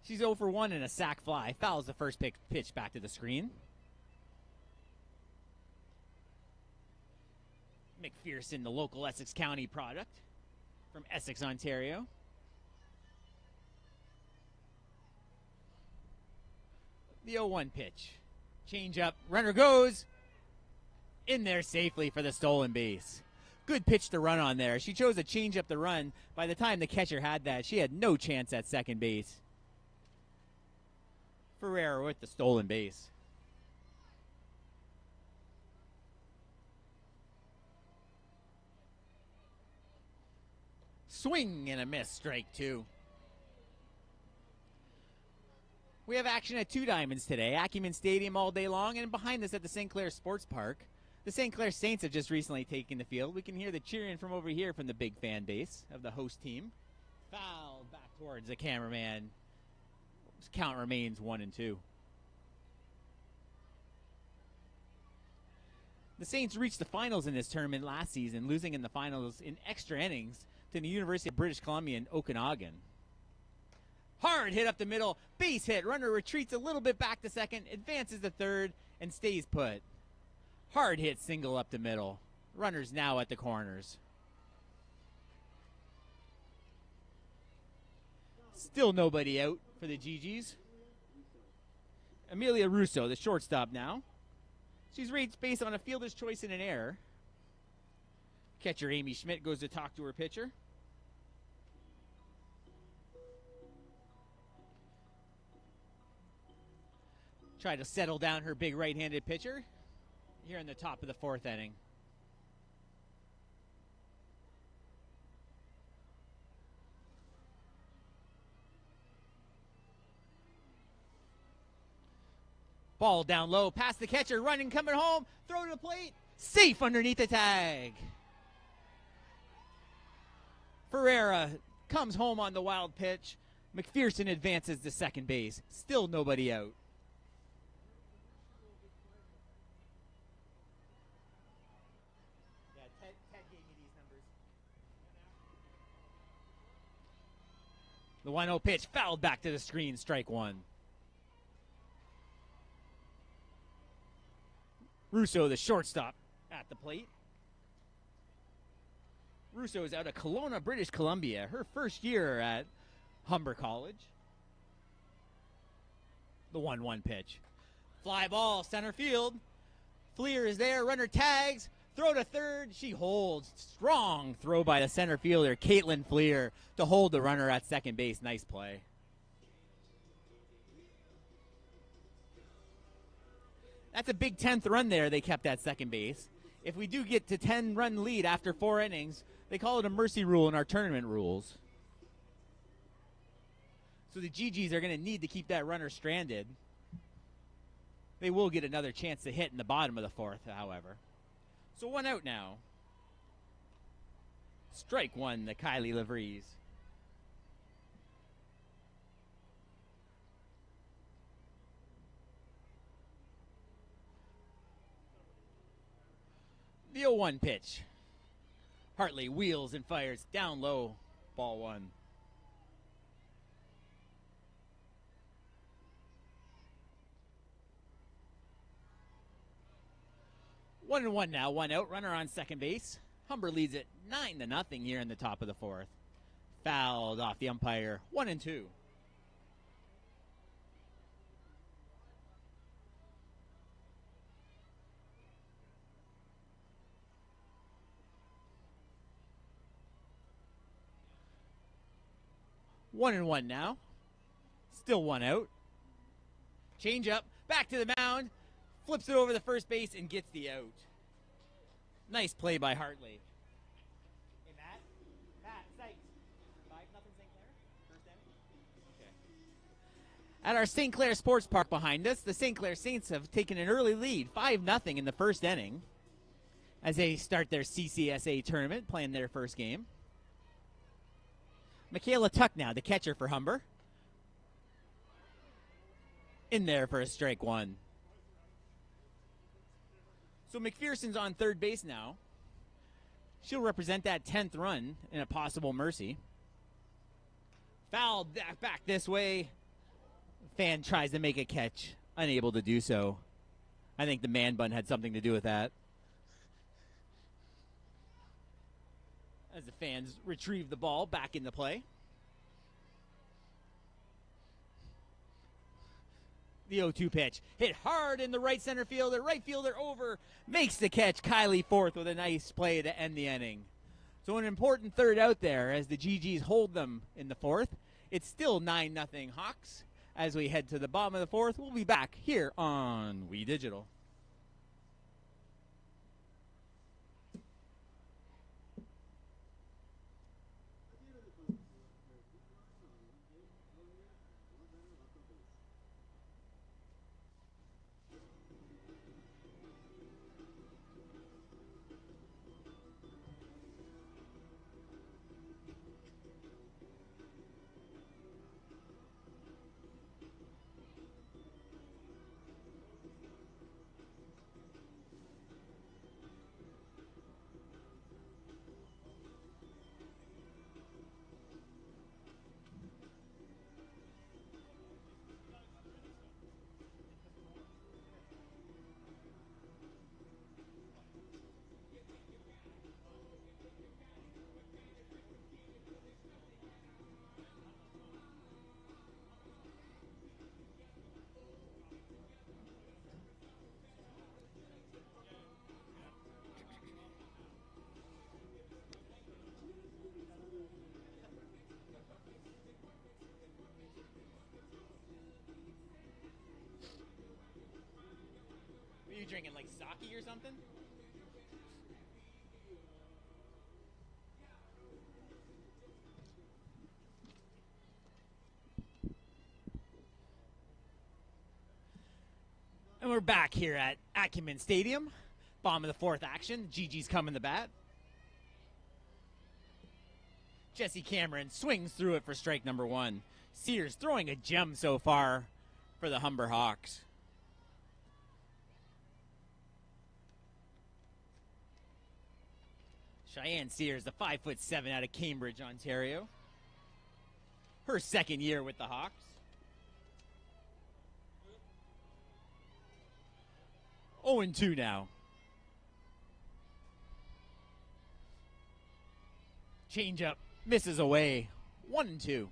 She's 0 for 1 and a sac fly. Fouls the first pitch back to the screen. McPherson, the local Essex County product from Essex, Ontario. The 0-1 pitch. Change up. Runner goes in there safely for the stolen base. Good pitch to run on there. She chose a change up the run. By the time the catcher had that, she had no chance at second base. Ferreira with the stolen base. Swing and a miss, strike 2. We have action at Two Diamonds today, Acumen Stadium all day long, and behind us at the St. Clair Sports Park, the St. Clair Saints have just recently taken the field. We can hear the cheering from over here from the big fan base of the host team. Foul back towards the cameraman. Count remains 1-2. The Saints reached the finals in this tournament last season, losing in the finals in extra innings to the University of British Columbia in Okanagan. Hard hit up the middle, base hit. Runner retreats a little bit back to second, advances to third, and stays put. Hard hit single up the middle. Runner's now at the corners. Still nobody out for the GGs. Amelia Russo, the shortstop now. She's rated based on a fielder's choice and an error. Catcher Amy Schmidt goes to talk to her pitcher. Try to settle down her big right-handed pitcher here in the top of the 4th inning. Ball down low, past the catcher, running, coming home, throw to the plate, safe underneath the tag. Ferreira comes home on the wild pitch. McPherson advances to second base. Still nobody out. Yeah, Ted gave me these numbers. The 1-0 pitch fouled back to the screen, strike 1. Russo, the shortstop, at the plate. Russo is out of Kelowna, British Columbia. Her first year at Humber College. The 1-1 pitch. Fly ball, center field. Fleer is there, runner tags. Throw to third, she holds. Strong throw by the center fielder, Caitlin Fleer, to hold the runner at second base. Nice play. That's a big 10th run there they kept at second base. If we do get to 10-run lead after 4 innings, they call it a mercy rule in our tournament rules. So the GGs are going to need to keep that runner stranded. They will get another chance to hit in the bottom of the 4th, however. So 1 out now. Strike 1 to Kylie LaVries. The 0-1 pitch. Hartley wheels and fires down low. Ball 1. One and one now, 1 out. Runner on second base. Humber leads it 9-0 here in the top of the 4th. Fouled off the umpire. 1-2. One and one now. Still 1 out. Change up. Back to the mound. Flips it over the first base and gets the out. Nice play by Hartley. Hey, Matt. Matt, Saints. 5-0 St. Clair? First inning? Okay. At our St. Clair Sports Park behind us, the St. Clair Saints have taken an early lead, 5-0 in the first inning, as they start their CCSA tournament, playing their first game. Michaela Tuck now, the catcher for Humber. In there for a strike 1. So McPherson's on third base now. She'll represent that 10th run in a possible mercy. Fouled back this way. Fan tries to make a catch, unable to do so. I think the man bun had something to do with that. As the fans retrieve the ball back into play. The 0-2 pitch. Hit hard in the right center fielder. Right fielder over. Makes the catch. Kylie Forth with a nice play to end the inning. So an important third out there as the GGs hold them in the fourth. It's still 9-0 Hawks. As we head to the bottom of the fourth, we'll be back here on We Digital. Are you drinking like sake or something? And we're back here at Acumen Stadium. Bottom of the fourth action. GG's coming to bat. Jesse Cameron swings through it for strike number one. Sears throwing a gem so far for the Humber Hawks. Cheyenne Sears, the 5'7" out of Cambridge, Ontario. Her second year with the Hawks. Oh, 0-2 now. Changeup misses away. 1-2.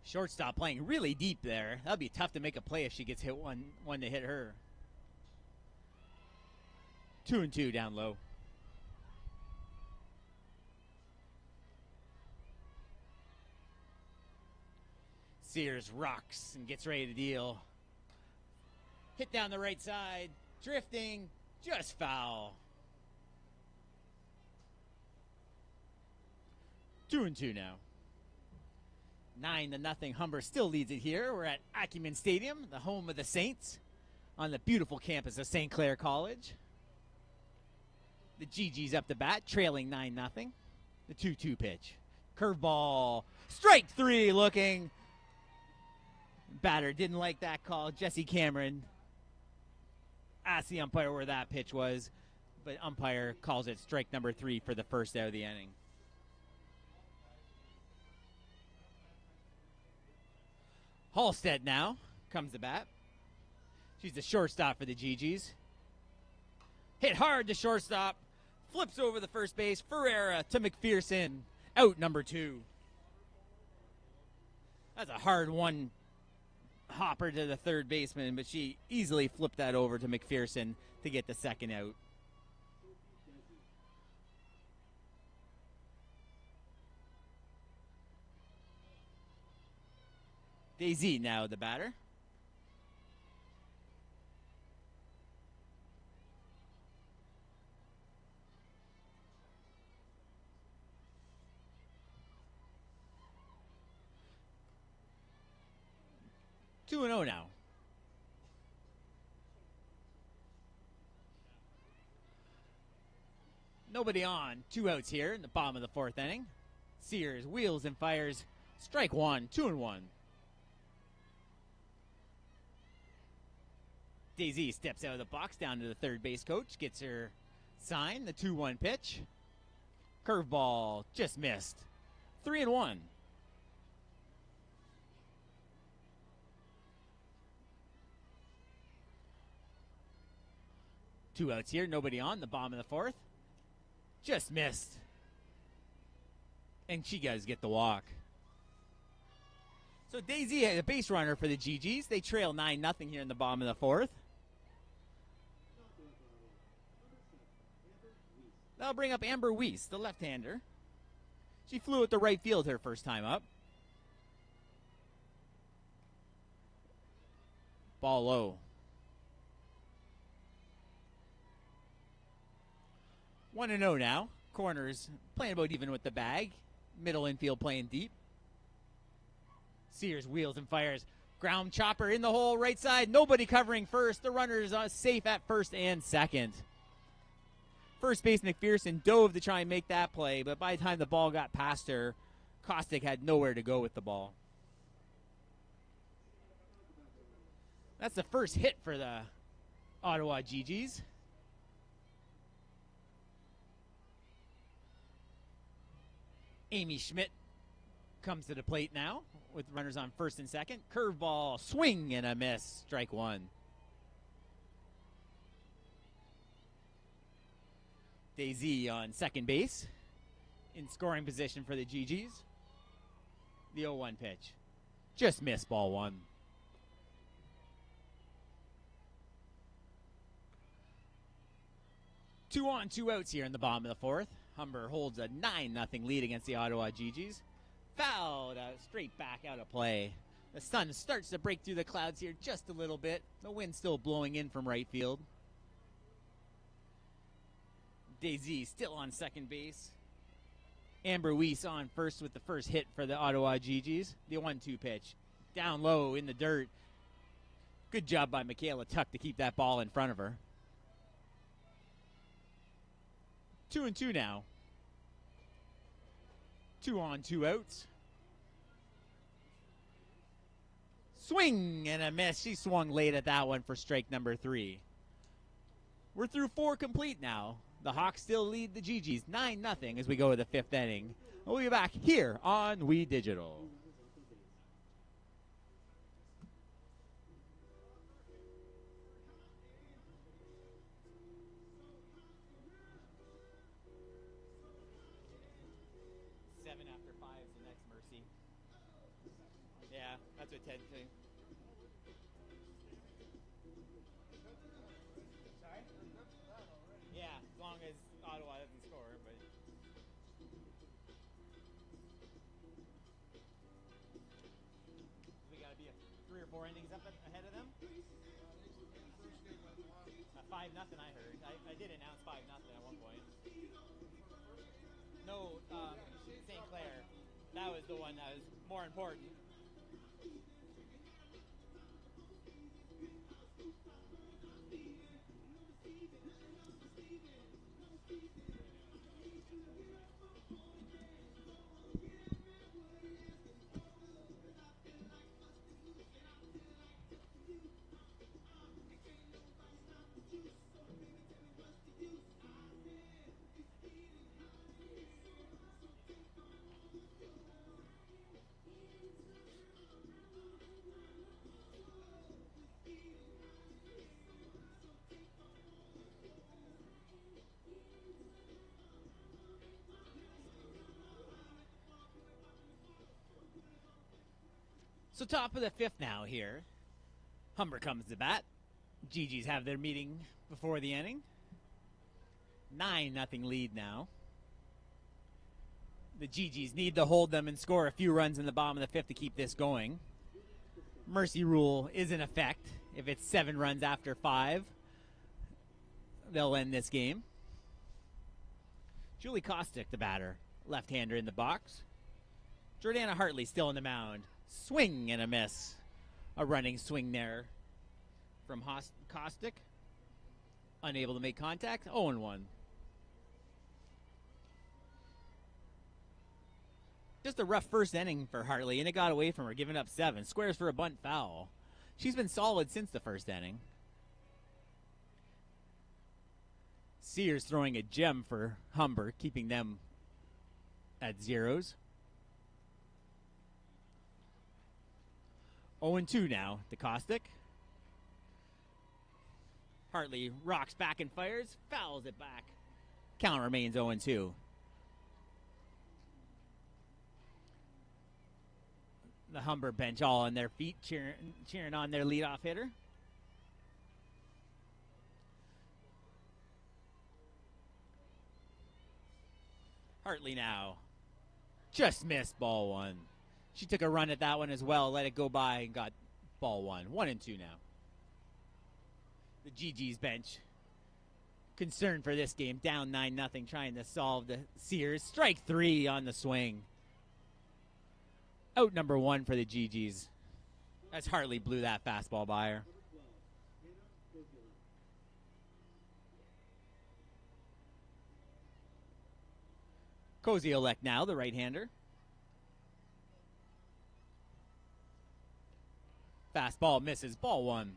Shortstop playing really deep there. That'll be tough to make a play if she gets hit one to hit her. 2-2 down low. Sears rocks and gets ready to deal. Hit down the right side. Drifting. Just foul. 2-2 now. 9-0 Humber still leads it here. We're at Acumen Stadium, the home of the Saints, on the beautiful campus of St. Clair College. The GG's up to bat, trailing 9-0. The 2-2 pitch. Curveball. Strike three looking. Batter didn't like that call. Jesse Cameron asked the umpire where that pitch was, but umpire calls it strike number 3 for the first out of the inning. Halstead now comes to bat. She's the shortstop for the GGs. Hit hard to shortstop. Flips over the first base. Ferreira to McPherson. Out number 2. That's a hard one. Hopper to the third baseman, but she easily flipped that over to McPherson to get the second out. Daisy now the batter. Two 2-0 now. Nobody on. 2 outs here in the bottom of the fourth inning. Sears wheels and fires. Strike 1, 2-1. Daisy steps out of the box down to the third base coach. Gets her sign. The 2-1 pitch. Curveball just missed. 3-1. Two outs here, nobody on. The bottom of the fourth. Just missed. And she does get the walk. So Daisy, a base runner for the GGs. They trail 9-0 here in the bottom of the fourth. That'll bring up Amber Weiss, the left-hander. She flew at the right field her first time up. Ball low. 1-0 now. Corners playing about even with the bag. Middle infield playing deep. Sears wheels and fires. Ground chopper in the hole, right side. Nobody covering first. The runner's safe at first and second. First base McPherson dove to try and make that play, but by the time the ball got past her, Kostick had nowhere to go with the ball. That's the first hit for the Ottawa GGs. Amy Schmidt comes to the plate now with runners on first and second. Curveball, swing and a miss. Strike one. Daisy on second base in scoring position for the GGs. The 0-1 pitch. Just missed, ball one. Two on, two outs here in the bottom of the fourth. Humber holds a 9-0 lead against the Ottawa GGs. Fouled out, straight back out of play. The sun starts to break through the clouds here just a little bit. The wind still blowing in from right field. Daisy still on second base. Amber Weiss on first with the first hit for the Ottawa GGs. The 1-2 pitch. Down low in the dirt. Good job by Michaela Tuck to keep that ball in front of her. 2-2 now. 2 on, 2 outs. Swing and a miss. She swung late at that one for strike number 3. We're through 4 complete now. The Hawks still lead the GGs 9-0 as we go to the 5th inning. We'll be back here on We Digital. Yeah, that's what Ted thinks. Sorry? Yeah, as long as Ottawa doesn't score, but we got to be 3 or 4 innings up ahead of them. 5-0 I heard. I did announce 5-0 at one point. No, St. Clair. That was the one that was more important. So top of the 5th now here. Humber comes to bat. GGs have their meeting before the inning. 9-0 lead now. The GGs need to hold them and score a few runs in the bottom of the 5th to keep this going. Mercy rule is in effect. If it's 7 runs after 5, they'll end this game. Julie Kostick, the batter. Left-hander in the box. Jordana Hartley still on the mound. Swing and a miss. A running swing there from Kostick. Unable to make contact. 0-1. Just a rough first inning for Hartley, and it got away from her, giving up 7. Squares for a bunt foul. She's been solid since the first inning. Sears throwing a gem for Humber, keeping them at 0s. 0-2 now to Caustic. Hartley rocks back and fires, fouls it back. Count remains 0-2. The Humber bench all on their feet, cheering on their leadoff hitter. Hartley now. Just missed ball one. She took a run at that one as well, let it go by, and got ball one. 1-2 now. The GG's bench. Concerned for this game. Down 9-0, trying to solve the Sears. Strike 3 on the swing. Out number 1 for the GG's. As Hartley blew that fastball by her. Koziolek now, the right-hander. Fastball misses, ball 1.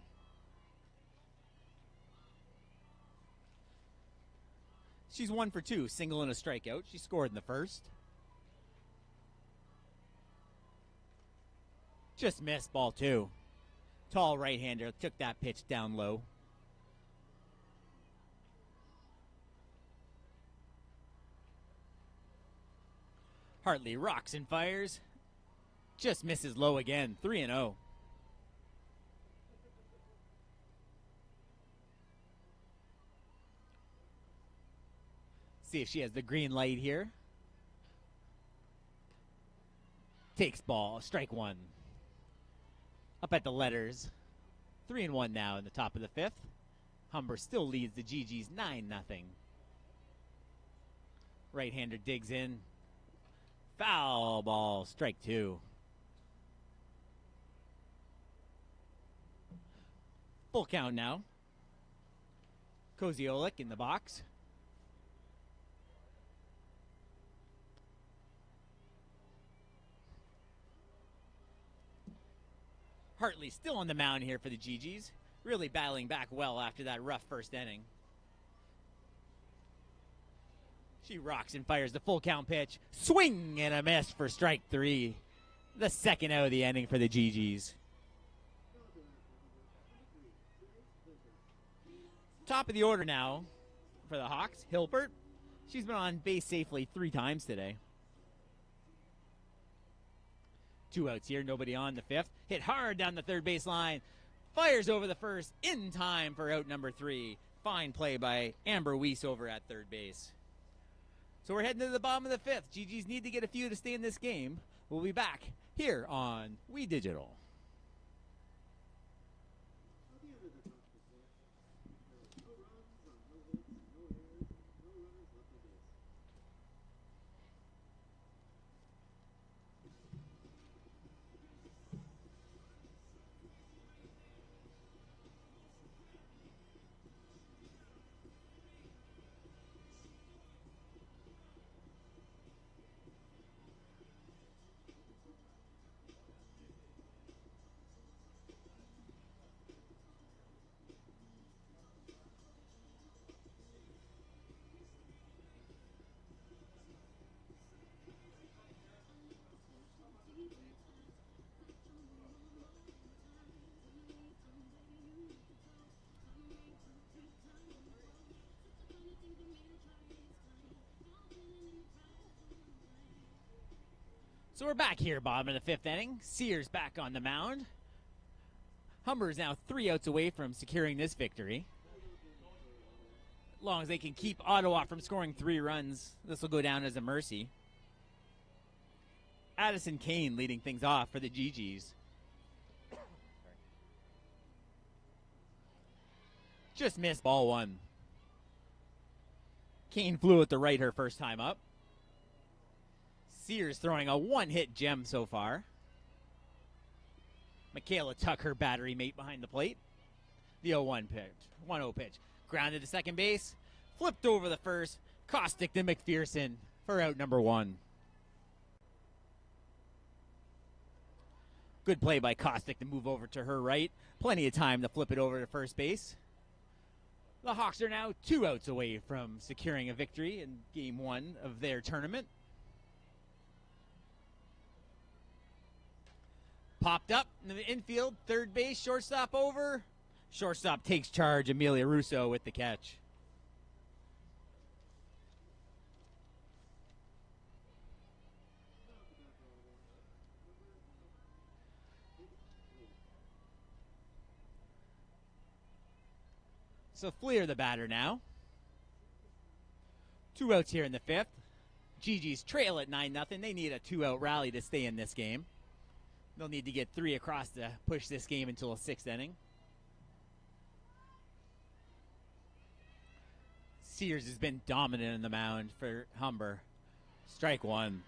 She's 1 for 2, single and a strikeout. She scored in the first. Just missed, ball 2. Tall right-hander took that pitch down low. Hartley rocks and fires. Just misses low again, 3-0. See if she has the green light here. Takes ball, strike 1. Up at the letters. 3-1 now in the top of the 5th. Humber still leads the GG's 9-0. Right-hander digs in. Foul ball, strike 2. Full count now. Koziolek in the box. Hartley still on the mound here for the GG's. Really battling back well after that rough first inning. She rocks and fires the full count pitch. Swing and a miss for strike 3. The second out of the inning for the GG's. Top of the order now for the Hawks. Hilbert. She's been on base safely 3 times today. 2 outs here, nobody on the 5th. Hit hard down the third base line. Fires over the first in time for out number 3. Fine play by Amber Weiss over at third base. So we're heading to the bottom of the 5th. GG's need to get a few to stay in this game. We'll be back here on We Digital. So we're back here, bottom of the 5th inning. Sears back on the mound. Humber is now 3 outs away from securing this victory. As long as they can keep Ottawa from scoring 3 runs, this will go down as a mercy. Addison Kane leading things off for the GG's. Just missed ball 1. Kane flew at the right her first time up. Sears throwing a 1-hit gem so far. Michaela Tuck, her battery mate behind the plate. The 0-1 pitch, 1-0 pitch. Grounded to second base. Flipped over the first. Caustic to McPherson for out number 1. Good play by Caustic to move over to her right. Plenty of time to flip it over to first base. The Hawks are now 2 outs away from securing a victory in game 1 of their tournament. popped up in the infield, third base, shortstop over. Shortstop takes charge, Amelia Russo with the catch. So Fleer the batter now. 2 outs here in the 5th. GG's trail at 9-0. They need a 2-out rally to stay in this game. They'll need to get 3 across to push this game until a 6th inning. Sears has been dominant in the mound for Humber. Strike 1.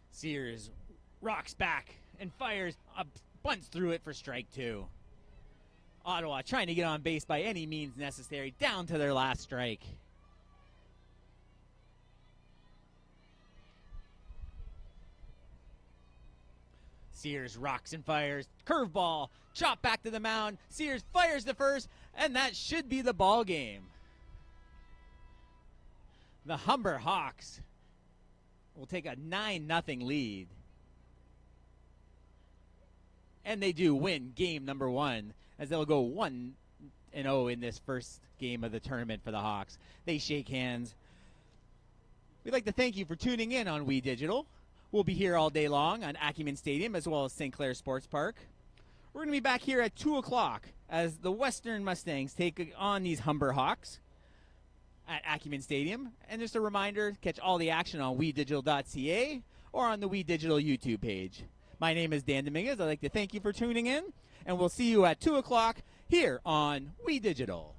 Sears rocks back and fires, bunts through it for strike 2. Ottawa trying to get on base by any means necessary, down to their last strike. Sears rocks and fires, curveball, chop back to the mound. Sears fires the first, and that should be the ball game. The Humber Hawks will take a 9-0 lead. And they do win game number 1, as they'll go 1-0 in this first game of the tournament for the Hawks. They shake hands. We'd like to thank you for tuning in on We Digital. We'll be here all day long on Acumen Stadium as well as St. Clair Sports Park. We're going to be back here at 2 o'clock as the Western Mustangs take on these Humber Hawks at Acumen Stadium. And just a reminder, catch all the action on WeDigital.ca or on the We Digital YouTube page. My name is Dan Dominguez. I'd like to thank you for tuning in, and we'll see you at 2 o'clock here on We Digital.